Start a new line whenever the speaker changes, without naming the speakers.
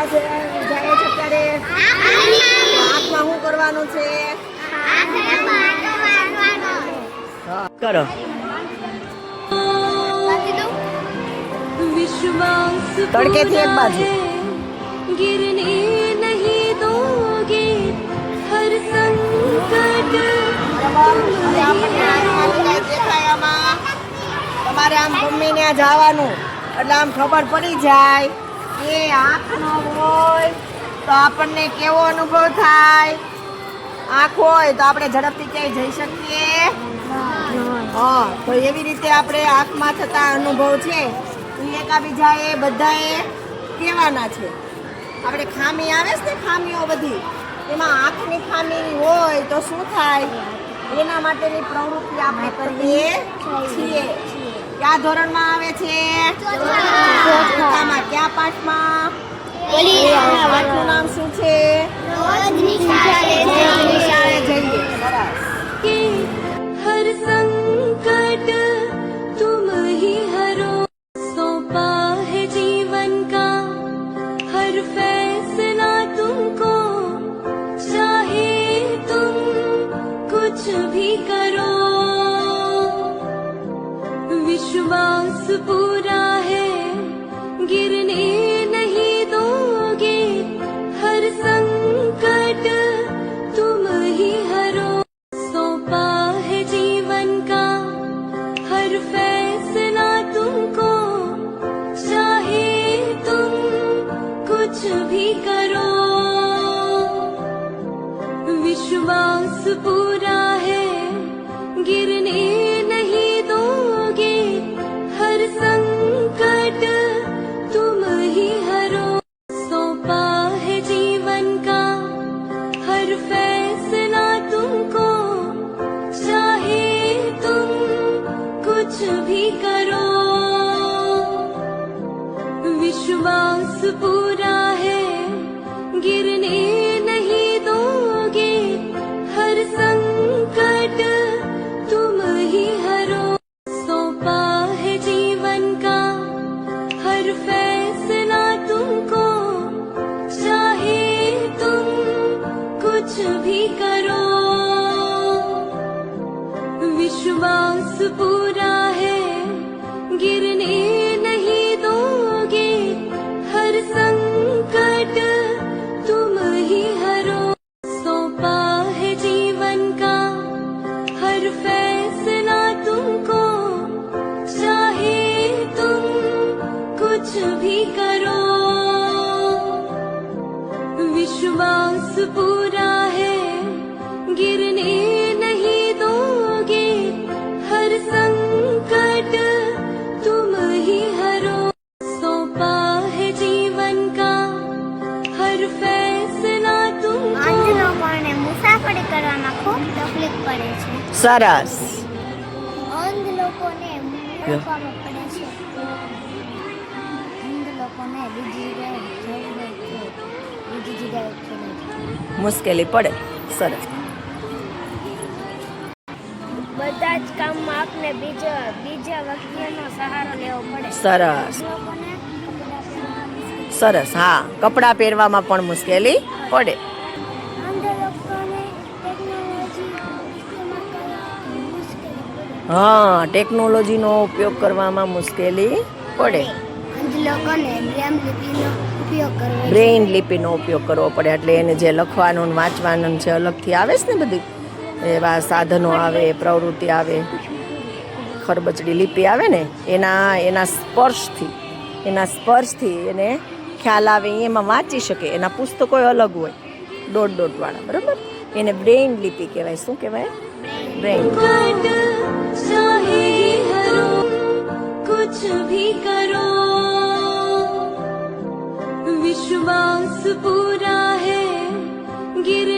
પાસે જાય છે ત્યારે હાથમાં શું કરવાનું છે? કરો. તડકેથી એક બાજુ
गिरने नहीं दोगे हर संकट
તમારે આમ ગમીને જવાનું એટલે આમ ખબર પડી જાય કે આંખ ન હોય તો આપણને કેવો અનુભવ થાય. આંખ હોય તો આપણે ઝડપથી ક્યાંય જઈ શકીએ. હા, તો એવી રીતે આપણે આંખમાં થતા અનુભવ છે તો એકાબીજાએ બધાએ કહેવાના છે. આપણે ખામી આવે છે ને, ખામીઓ બધી એમાં આંખની ખામી હોય તો શું થાય એના માટેની પ્રવૃત્તિ આપણે કરીએ છીએ. કયા ધોરણમાં આવે છે? ચોથામાં. કયા પાઠમાં? પાઠનું નામ શું છે? નિશાળે જઈએ.
के हर संकट तुम ही हरो सौंपा है जीवन का हर फैसला तुमको चाहे तुम कुछ भी करो विश्वास पूरा है गिरने नहीं दोगे हर संकट तुम ही हरो सौंपा है जीवन का हर फैसला तुमको चाहे तुम कुछ भी करो विश्वास पूरा है गिरने नहीं दोगे हर संकट तुम ही हरो सौंपा है जीवन का हर फैसला तुमको चाहे तुम कुछ भी करो विश्वास पूरा है गिरने नहीं दोगे हर संकट तुम ही हरो सौंपा है जीवन का हर फैसला तुमको चाहे तुम कुछ भी करो विश्वास पूरा है गिरने नहीं दोगे हर संकट तुम ही हरो सौंपा है जीवन का हर फैसला तुमको चाहे तुम कुछ भी करो विश्वास पूरा है गिरने नहीं दोगे हर संकट तुम ही हरो सौंपा है जीवन का हर फैसला तुमको
અંધ લોકોને મુસાફરી કરવામાં ખૂબ તકલીફ પડે છે.
સરસ.
અંધ લોકોને મૂકવામાં પડે છે. અંધ લોકોને બીજી જગ્યાએ જવું હોય તો બીજી જગ્યાએ જવું.
મુશ્કેલી પડે. સરસ.
બધા જ કામમાં આપણે બીજા વ્યક્તિનો સહારો લેવો પડે.
સરસ.
લોકોને
સરસ. હા, કપડાં પહેરવામાં પણ મુશ્કેલી પડે.
અંધ લોકોને ટેકનોલોજી ઇસ્તેમાલ કરવામાં મુશ્કેલી પડે.
હા, ટેકનોલોજીનો ઉપયોગ કરવામાં મુશ્કેલી પડે.
અંધ લોકોને
બ્રેઇન લિપિનો ઉપયોગ કરવો પડે. એટલે એને જે લખવાનું ને વાંચવાનું છે અલગથી આવે છે ને બધી એવા સાધનો આવે, પ્રવૃત્તિ આવે, ખરબચડી લિપિ આવે ને એના સ્પર્શથી એને ખ્યાલ આવે, એમાં વાંચી શકે. એના પુસ્તકો અલગ હોય ડોટ વાળા, બરાબર? એને બ્રેઇન લિપિ કહેવાય. શું કહેવાય? બ્રેઇન.
चाहे हरो कुछ भी करो विश्वास पूरा है गिर